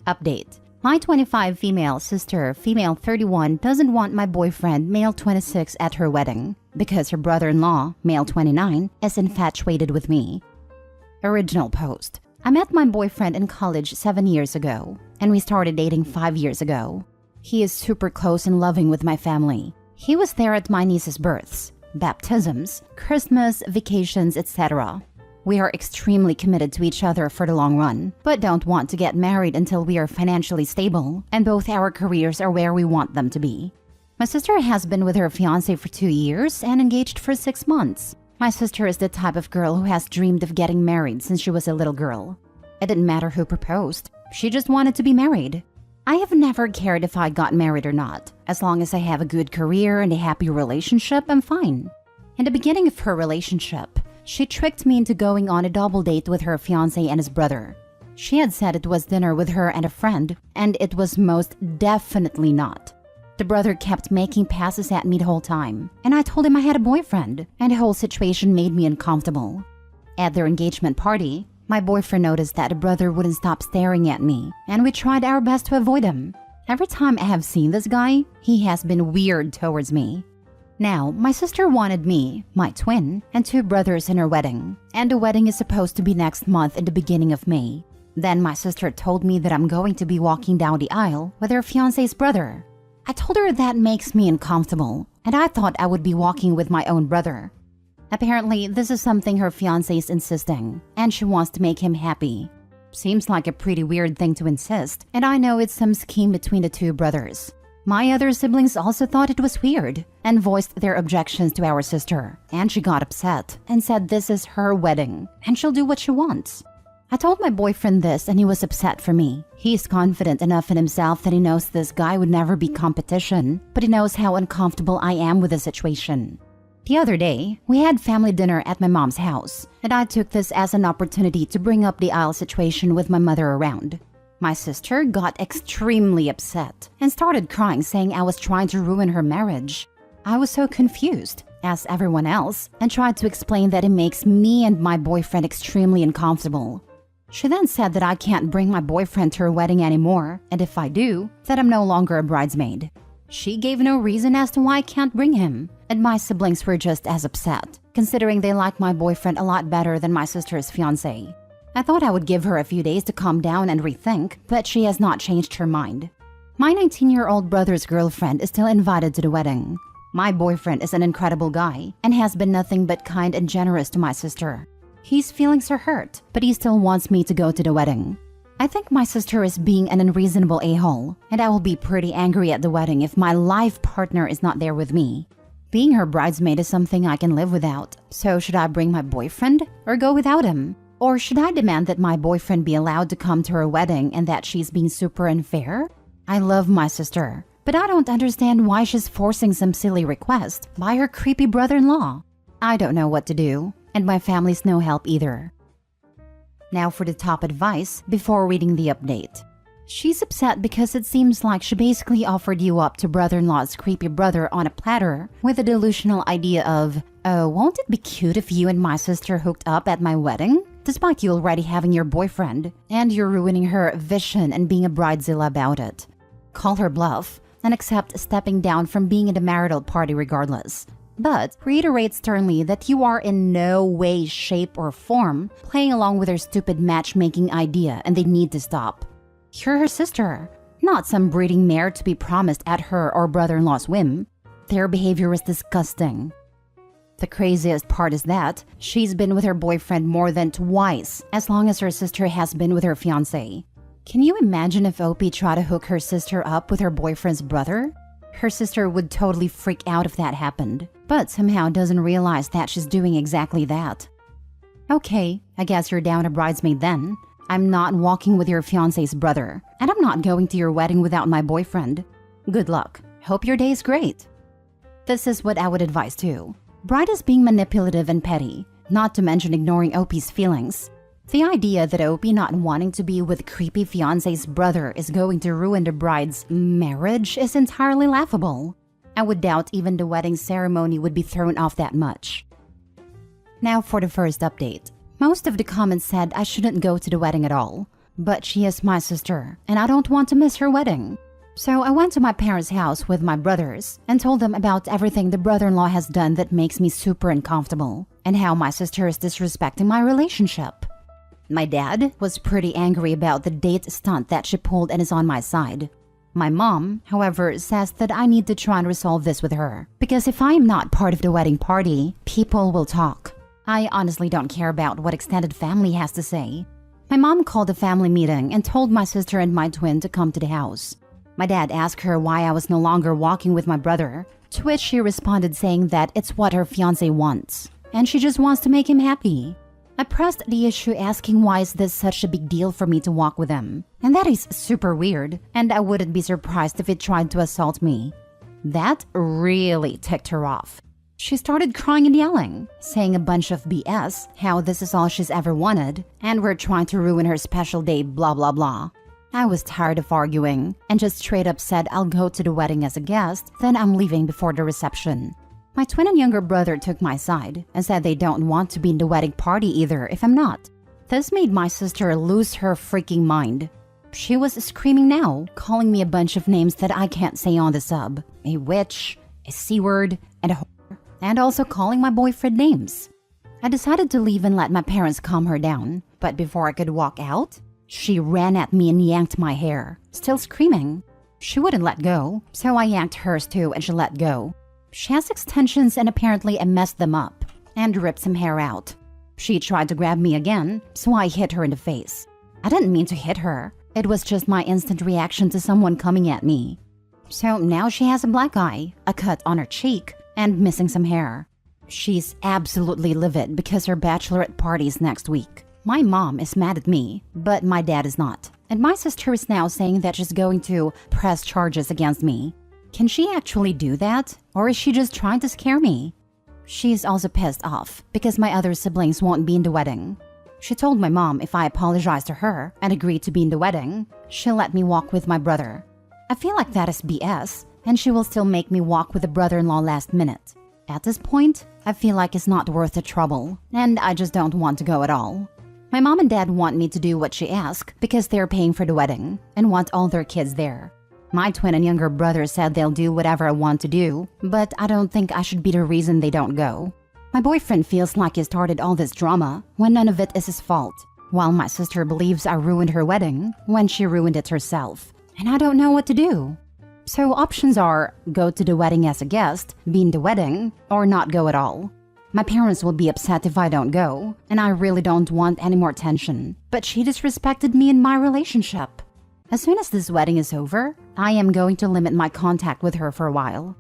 Update. My 25 female sister, female 31, doesn't want my boyfriend, male 26, at her wedding because her brother-in-law, male 29, is infatuated with me. Original post. I met my boyfriend in college 7 years ago, and we started dating 5 years ago. He is super close and loving with my family. He was there at my niece's births, baptisms, Christmas, vacations, etc. We are extremely committed to each other for the long run, but don't want to get married until we are financially stable and both our careers are where we want them to be. My sister has been with her fiancé for 2 years and engaged for 6 months. My sister is the type of girl who has dreamed of getting married since she was a little girl. It didn't matter who proposed. She just wanted to be married. I have never cared if I got married or not. As long as I have a good career and a happy relationship, I'm fine. In the beginning of her relationship, she tricked me into going on a double date with her fiancé and his brother. She had said it was dinner with her and a friend, and it was most definitely not. The brother kept making passes at me the whole time, and I told him I had a boyfriend, and the whole situation made me uncomfortable. At their engagement party, my boyfriend noticed that the brother wouldn't stop staring at me, and we tried our best to avoid him. Every time I have seen this guy, he has been weird towards me. Now, my sister wanted me, my twin, and 2 brothers in her wedding, and the wedding is supposed to be next month in the beginning of May. Then my sister told me that I'm going to be walking down the aisle with her fiancé's brother. I told her that makes me uncomfortable, and I thought I would be walking with my own brother. Apparently, this is something her fiancé is insisting, and she wants to make him happy. Seems like a pretty weird thing to insist, and I know it's some scheme between the 2 brothers. My other siblings also thought it was weird and voiced their objections to our sister, and she got upset and said this is her wedding and she'll do what she wants. I told my boyfriend this and he was upset for me. He's confident enough in himself that he knows this guy would never be competition, but he knows how uncomfortable I am with the situation. The other day, we had family dinner at my mom's house, and I took this as an opportunity to bring up the aisle situation with my mother around. My sister got extremely upset and started crying, saying I was trying to ruin her marriage. I was so confused, as everyone else, and tried to explain that it makes me and my boyfriend extremely uncomfortable. She then said that I can't bring my boyfriend to her wedding anymore, and if I do, that I'm no longer a bridesmaid. She gave no reason as to why I can't bring him, and my siblings were just as upset, considering they like my boyfriend a lot better than my sister's fiancé. I thought I would give her a few days to calm down and rethink, but she has not changed her mind. My 19-year-old brother's girlfriend is still invited to the wedding. My boyfriend is an incredible guy and has been nothing but kind and generous to my sister. His feelings are hurt, but he still wants me to go to the wedding. I think my sister is being an unreasonable a-hole, and I will be pretty angry at the wedding if my life partner is not there with me. Being her bridesmaid is something I can live without, so should I bring my boyfriend or go without him? Or should I demand that my boyfriend be allowed to come to her wedding and that she's being super unfair? I love my sister, but I don't understand why she's forcing some silly request by her creepy brother-in-law. I don't know what to do, and my family's no help either. Now for the top advice before reading the update. She's upset because it seems like she basically offered you up to brother-in-law's creepy brother on a platter with a delusional idea of, oh, won't it be cute if you and my sister hooked up at my wedding? Despite you already having your boyfriend, and you're ruining her vision and being a bridezilla about it. Call her bluff and accept stepping down from being in the marital party regardless. But reiterate sternly that you are in no way, shape, or form playing along with her stupid matchmaking idea and they need to stop. You're her sister, not some breeding mare to be promised at her or brother-in-law's whim. Their behavior is disgusting. The craziest part is that she's been with her boyfriend more than twice as long as her sister has been with her fiancé. Can you imagine if Opie tried to hook her sister up with her boyfriend's brother? Her sister would totally freak out if that happened, but somehow doesn't realize that she's doing exactly that. Okay, I guess you're down a bridesmaid then. I'm not walking with your fiancé's brother, and I'm not going to your wedding without my boyfriend. Good luck. Hope your day is great. This is what I would advise too. Bride is being manipulative and petty, not to mention ignoring Opie's feelings. The idea that Opie not wanting to be with creepy fiancé's brother is going to ruin the bride's marriage is entirely laughable. I would doubt even the wedding ceremony would be thrown off that much. Now for the first update. Most of the comments said I shouldn't go to the wedding at all. But she is my sister, and I don't want to miss her wedding. So I went to my parents' house with my brothers and told them about everything the brother-in-law has done that makes me super uncomfortable, and how my sister is disrespecting my relationship. My dad was pretty angry about the date stunt that she pulled and is on my side. My mom, however, says that I need to try and resolve this with her, because if I am not part of the wedding party, people will talk. I honestly don't care about what extended family has to say. My mom called a family meeting and told my sister and my twin to come to the house. My dad asked her why I was no longer walking with my brother, to which she responded saying that it's what her fiancé wants, and she just wants to make him happy. I pressed the issue asking why is this such a big deal for me to walk with him, and that is super weird, and I wouldn't be surprised if he tried to assault me. That really ticked her off. She started crying and yelling, saying a bunch of BS, how this is all she's ever wanted, and we're trying to ruin her special day, blah blah blah. I was tired of arguing, and just straight up said I'll go to the wedding as a guest, then I'm leaving before the reception. My twin and younger brother took my side and said they don't want to be in the wedding party either if I'm not. This made my sister lose her freaking mind. She was screaming now, calling me a bunch of names that I can't say on the sub. A witch, a C-word, and a whore, and also calling my boyfriend names. I decided to leave and let my parents calm her down, but before I could walk out, she ran at me and yanked my hair, still screaming. She wouldn't let go, so I yanked hers too and she let go. She has extensions and apparently I messed them up and ripped some hair out. She tried to grab me again, so I hit her in the face. I didn't mean to hit her. It was just my instant reaction to someone coming at me. So now she has a black eye, a cut on her cheek, and missing some hair. She's absolutely livid because her bachelorette party is next week. My mom is mad at me, but my dad is not. And my sister is now saying that she's going to press charges against me. Can she actually do that? Or is she just trying to scare me? She's also pissed off because my other siblings won't be in the wedding. She told my mom if I apologize to her and agree to be in the wedding, she'll let me walk with my brother. I feel like that is BS, and she will still make me walk with the brother-in-law last minute. At this point, I feel like it's not worth the trouble, and I just don't want to go at all. My mom and dad want me to do what she asks because they're paying for the wedding and want all their kids there. My twin and younger brother said they'll do whatever I want to do, but I don't think I should be the reason they don't go. My boyfriend feels like he started all this drama when none of it is his fault, while my sister believes I ruined her wedding when she ruined it herself, and I don't know what to do. So options are go to the wedding as a guest, be in the wedding, or not go at all. My parents will be upset if I don't go, and I really don't want any more tension, but she disrespected me in my relationship. As soon as this wedding is over, I am going to limit my contact with her for a while.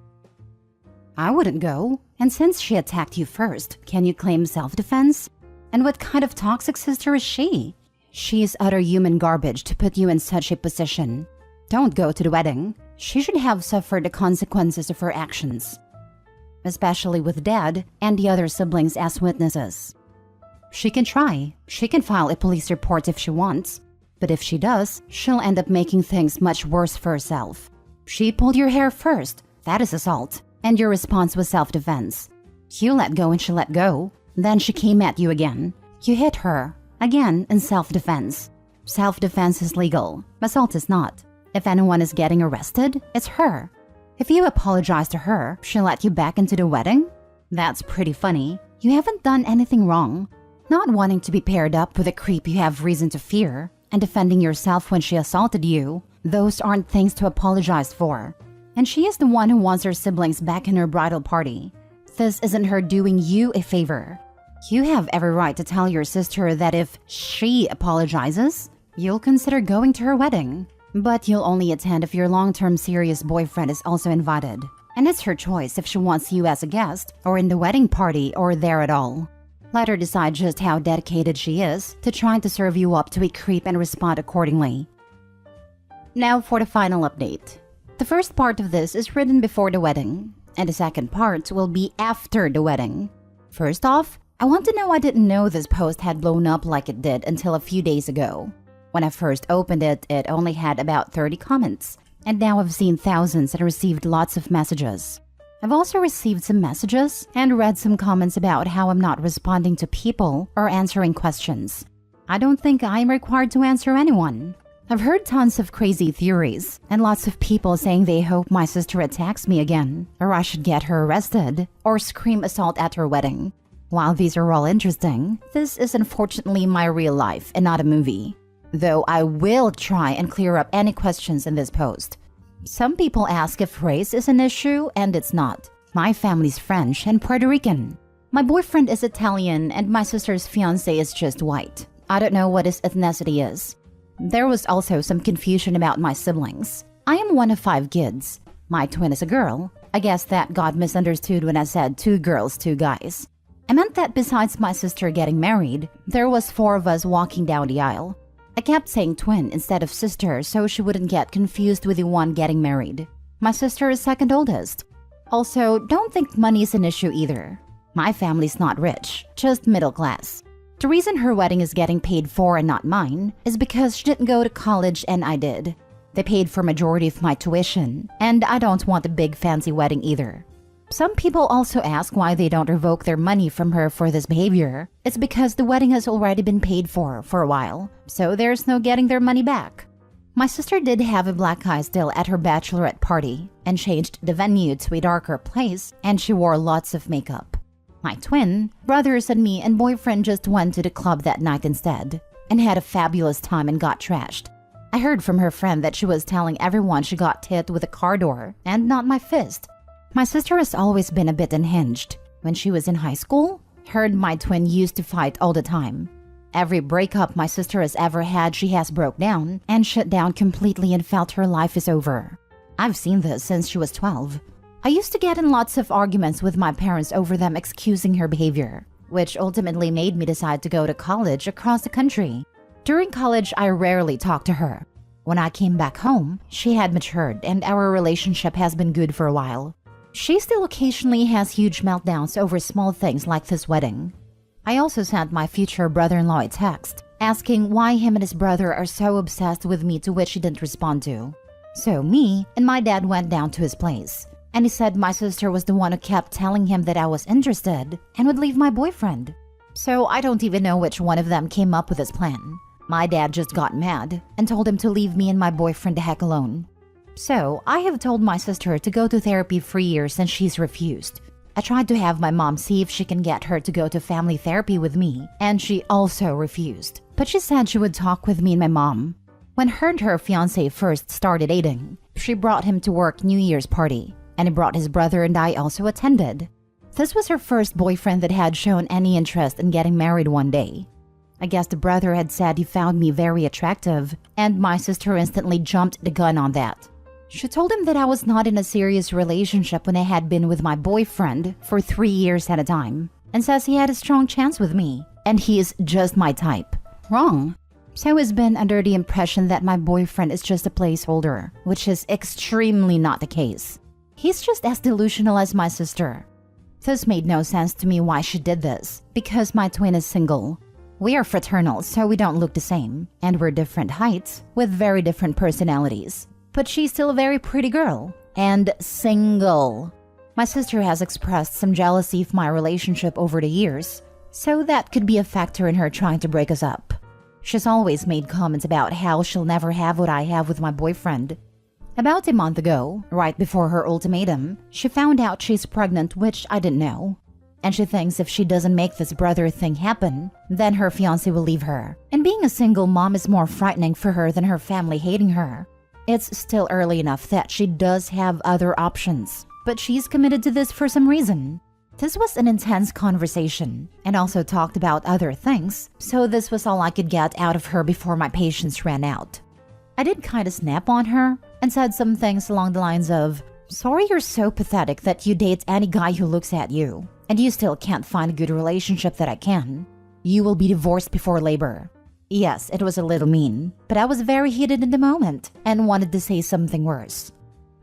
I wouldn't go, and since she attacked you first, can you claim self-defense? And what kind of toxic sister is she? She is utter human garbage to put you in such a position. Don't go to the wedding. She should have suffered the consequences of her actions, especially with Dad and the other siblings as witnesses. She can try. She can file a police report if she wants. But if she does, she'll end up making things much worse for herself. She pulled your hair first. That is assault. And your response was self-defense. You let go and she let go. Then she came at you again. You hit her. Again in self-defense. Self-defense is legal. Assault is not. If anyone is getting arrested, it's her. If you apologize to her, she'll let you back into the wedding? That's pretty funny. You haven't done anything wrong. Not wanting to be paired up with a creep you have reason to fear, and defending yourself when she assaulted you, those aren't things to apologize for. And she is the one who wants her siblings back in her bridal party. This isn't her doing you a favor. You have every right to tell your sister that if she apologizes, you'll consider going to her wedding. But you'll only attend if your long-term serious boyfriend is also invited. And it's her choice if she wants you as a guest, or in the wedding party, or there at all. Let her decide just how dedicated she is to trying to serve you up to a creep and respond accordingly. Now for the final update. The first part of this is written before the wedding, and the second part will be after the wedding. First off, I want to know I didn't know this post had blown up like it did until a few days ago. When I first opened it, it only had about 30 comments, and now I've seen thousands and received lots of messages. I've also received some messages and read some comments about how I'm not responding to people or answering questions. I don't think I'm required to answer anyone. I've heard tons of crazy theories and lots of people saying they hope my sister attacks me again, or I should get her arrested, or scream assault at her wedding. While these are all interesting, this is unfortunately my real life and not a movie. Though I will try and clear up any questions in this post. Some people ask if race is an issue, and it's not. My family's French and Puerto Rican. My boyfriend is Italian and my sister's fiancé is just white. I don't know what his ethnicity is. There was also some confusion about my siblings. I am one of 5 kids. My twin is a girl. I guess that got misunderstood when I said 2 girls, 2 guys. I meant that besides my sister getting married, there was 4 of us walking down the aisle. I kept saying twin instead of sister so she wouldn't get confused with the one getting married. My sister is second oldest. Also, don't think money is an issue either. My family's not rich, just middle class. The reason her wedding is getting paid for and not mine is because she didn't go to college and I did. They paid for majority of my tuition, and I don't want a big fancy wedding either. Some people also ask why they don't revoke their money from her for this behavior. It's because the wedding has already been paid for a while, so there's no getting their money back. My sister did have a black eye still at her bachelorette party and changed the venue to a darker place, and she wore lots of makeup. My twin, brothers and me and boyfriend just went to the club that night instead and had a fabulous time and got trashed. I heard from her friend that she was telling everyone she got hit with a car door and not my fist. My sister has always been a bit unhinged. When she was in high school, her and my twin used to fight all the time. Every breakup my sister has ever had, she has broke down and shut down completely and felt her life is over. I've seen this since she was 12. I used to get in lots of arguments with my parents over them excusing her behavior, which ultimately made me decide to go to college across the country. During college, I rarely talked to her. When I came back home, she had matured and our relationship has been good for a while. She still occasionally has huge meltdowns over small things like this wedding. I also sent my future brother-in-law a text, asking why him and his brother are so obsessed with me, to which he didn't respond to. So me and my dad went down to his place. And he said my sister was the one who kept telling him that I was interested and would leave my boyfriend. So I don't even know which one of them came up with this plan. My dad just got mad and told him to leave me and my boyfriend the heck alone. So I have told my sister to go to therapy for years and she's refused. I tried to have my mom see if she can get her to go to family therapy with me, and she also refused. But she said she would talk with me and my mom. When her and her fiancé first started dating, she brought him to work New Year's party. And he brought his brother and I also attended. This was her first boyfriend that had shown any interest in getting married one day. I guess the brother had said he found me very attractive, and my sister instantly jumped the gun on that. She told him that I was not in a serious relationship when I had been with my boyfriend for 3 years at a time, and says he had a strong chance with me, and he is just my type. Wrong. So he's been under the impression that my boyfriend is just a placeholder, which is extremely not the case. He's just as delusional as my sister. This made no sense to me why she did this, because my twin is single. We are fraternal, so we don't look the same, and we're different heights with very different personalities. But she's still a very pretty girl, and single. My sister has expressed some jealousy of my relationship over the years, so that could be a factor in her trying to break us up. She's always made comments about how she'll never have what I have with my boyfriend. About a month ago, right before her ultimatum, she found out she's pregnant, which I didn't know. And she thinks if she doesn't make this brother thing happen, then her fiancé will leave her. And being a single mom is more frightening for her than her family hating her. It's still early enough that she does have other options, but she's committed to this for some reason. This was an intense conversation, and also talked about other things, so this was all I could get out of her before my patience ran out. I did kind of snap on her and said some things along the lines of, "Sorry you're so pathetic that you date any guy who looks at you, and you still can't find a good relationship that I can. You will be divorced before labor." Yes, it was a little mean, but I was very heated in the moment and wanted to say something worse.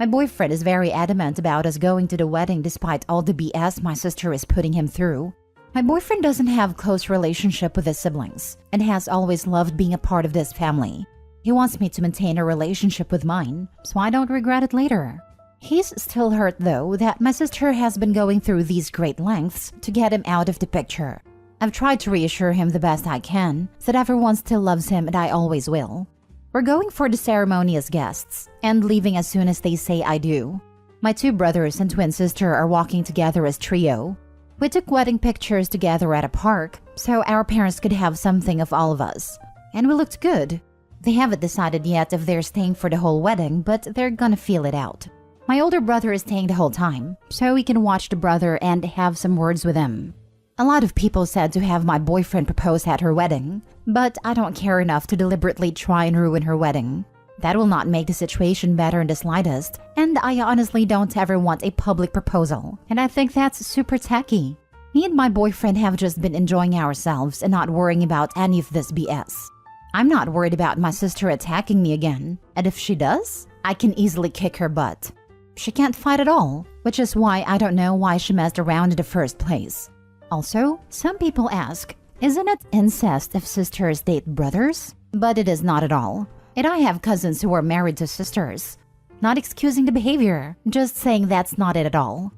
My boyfriend is very adamant about us going to the wedding despite all the BS my sister is putting him through. My boyfriend doesn't have close relationship with his siblings and has always loved being a part of this family. He wants me to maintain a relationship with mine, so I don't regret it later. He's still hurt though that my sister has been going through these great lengths to get him out of the picture. I've tried to reassure him the best I can that everyone still loves him and I always will. We're going for the ceremony as guests and leaving as soon as they say I do. My 2 brothers and twin sister are walking together as trio. We took wedding pictures together at a park so our parents could have something of all of us. And we looked good. They haven't decided yet if they're staying for the whole wedding, but they're gonna feel it out. My older brother is staying the whole time, so we can watch the brother and have some words with him. A lot of people said to have my boyfriend propose at her wedding, but I don't care enough to deliberately try and ruin her wedding. That will not make the situation better in the slightest, and I honestly don't ever want a public proposal, and I think that's super tacky. Me and my boyfriend have just been enjoying ourselves and not worrying about any of this BS. I'm not worried about my sister attacking me again, and if she does, I can easily kick her butt. She can't fight at all, which is why I don't know why she messed around in the first place. Also, some people ask, isn't it incest if sisters date brothers? But it is not at all. And I have cousins who are married to sisters. Not excusing the behavior, just saying that's not it at all.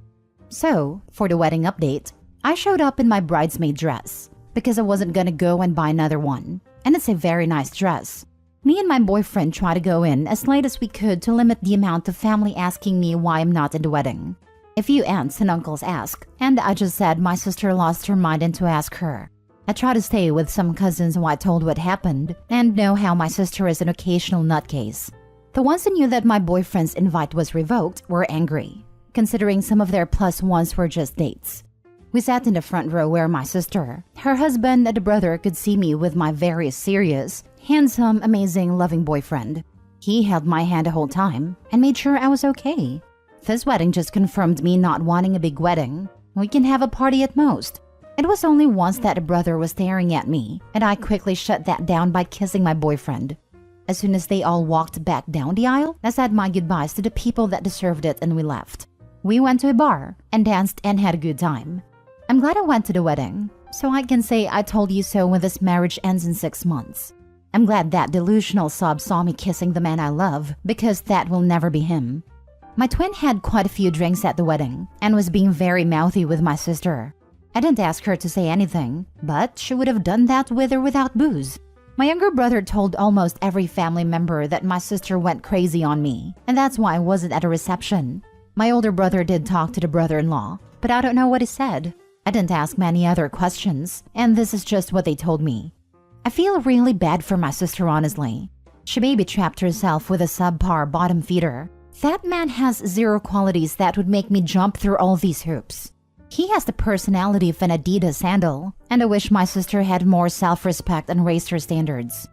So, for the wedding update, I showed up in my bridesmaid dress because I wasn't gonna go and buy another one. And it's a very nice dress. Me and my boyfriend tried to go in as late as we could to limit the amount of family asking me why I'm not in the wedding. A few aunts and uncles ask, and I just said my sister lost her mind and to ask her. I try to stay with some cousins who I told what happened and know how my sister is an occasional nutcase. The ones who knew that my boyfriend's invite was revoked were angry, considering some of their plus ones were just dates. We sat in the front row where my sister, her husband, and the brother could see me with my very serious, handsome, amazing, loving boyfriend. He held my hand the whole time and made sure I was okay. This wedding just confirmed me not wanting a big wedding. We can have a party at most. It was only once that the brother was staring at me, and I quickly shut that down by kissing my boyfriend. As soon as they all walked back down the aisle, I said my goodbyes to the people that deserved it and we left. We went to a bar and danced and had a good time. I'm glad I went to the wedding, so I can say I told you so when this marriage ends in 6 months. I'm glad that delusional sub saw me kissing the man I love, because that will never be him. My twin had quite a few drinks at the wedding and was being very mouthy with my sister. I didn't ask her to say anything, but she would have done that with or without booze. My younger brother told almost every family member that my sister went crazy on me, and that's why I wasn't at a reception. My older brother did talk to the brother-in-law, but I don't know what he said. I didn't ask many other questions, and this is just what they told me. I feel really bad for my sister, honestly. She maybe trapped herself with a subpar bottom feeder. That man has 0 qualities that would make me jump through all these hoops. He has the personality of an Adidas sandal, and I wish my sister had more self-respect and raised her standards.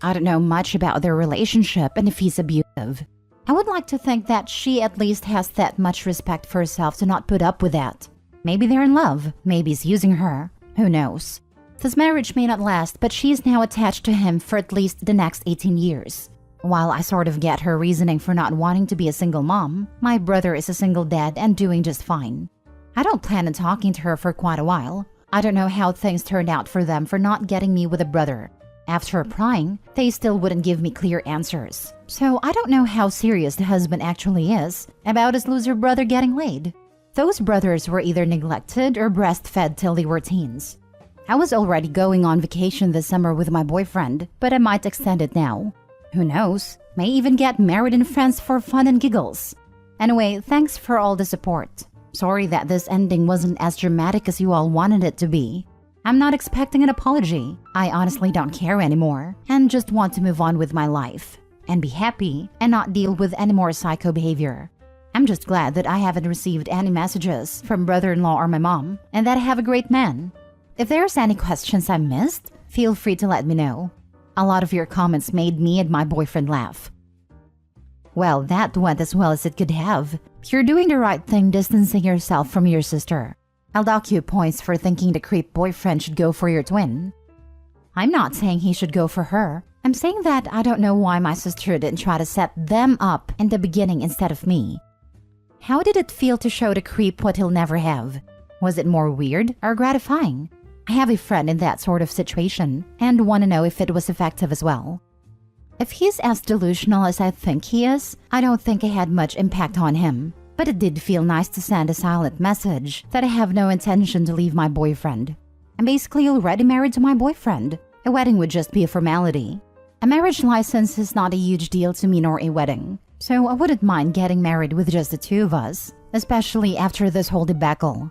I don't know much about their relationship and if he's abusive. I would like to think that she at least has that much respect for herself to not put up with that. Maybe they're in love, maybe he's using her, who knows. This marriage may not last, but she's now attached to him for at least the next 18 years. While I sort of get her reasoning for not wanting to be a single mom, my brother is a single dad and doing just fine. I don't plan on talking to her for quite a while. I don't know how things turned out for them for not getting me with a brother. After prying, they still wouldn't give me clear answers. So I don't know how serious the husband actually is about his loser brother getting laid. Those brothers were either neglected or breastfed till they were teens. I was already going on vacation this summer with my boyfriend, but I might extend it now. Who knows? May even get married in France for fun and giggles. Anyway, thanks for all the support. Sorry that this ending wasn't as dramatic as you all wanted it to be. I'm not expecting an apology. I honestly don't care anymore and just want to move on with my life and be happy and not deal with any more psycho behavior. I'm just glad that I haven't received any messages from brother-in-law or my mom and that I have a great man. If there's any questions I missed, feel free to let me know. A lot of your comments made me and my boyfriend laugh. Well, that went as well as it could have. You're doing the right thing distancing yourself from your sister. I'll dock you points for thinking the creep boyfriend should go for your twin. I'm not saying he should go for her. I'm saying that I don't know why my sister didn't try to set them up in the beginning instead of me. How did it feel to show the creep what he'll never have? Was it more weird or gratifying? I have a friend in that sort of situation and want to know if it was effective as well. If he's as delusional as I think he is, I don't think it had much impact on him. But it did feel nice to send a silent message that I have no intention to leave my boyfriend. I'm basically already married to my boyfriend. A wedding would just be a formality. A marriage license is not a huge deal to me nor a wedding, so I wouldn't mind getting married with just the two of us, especially after this whole debacle.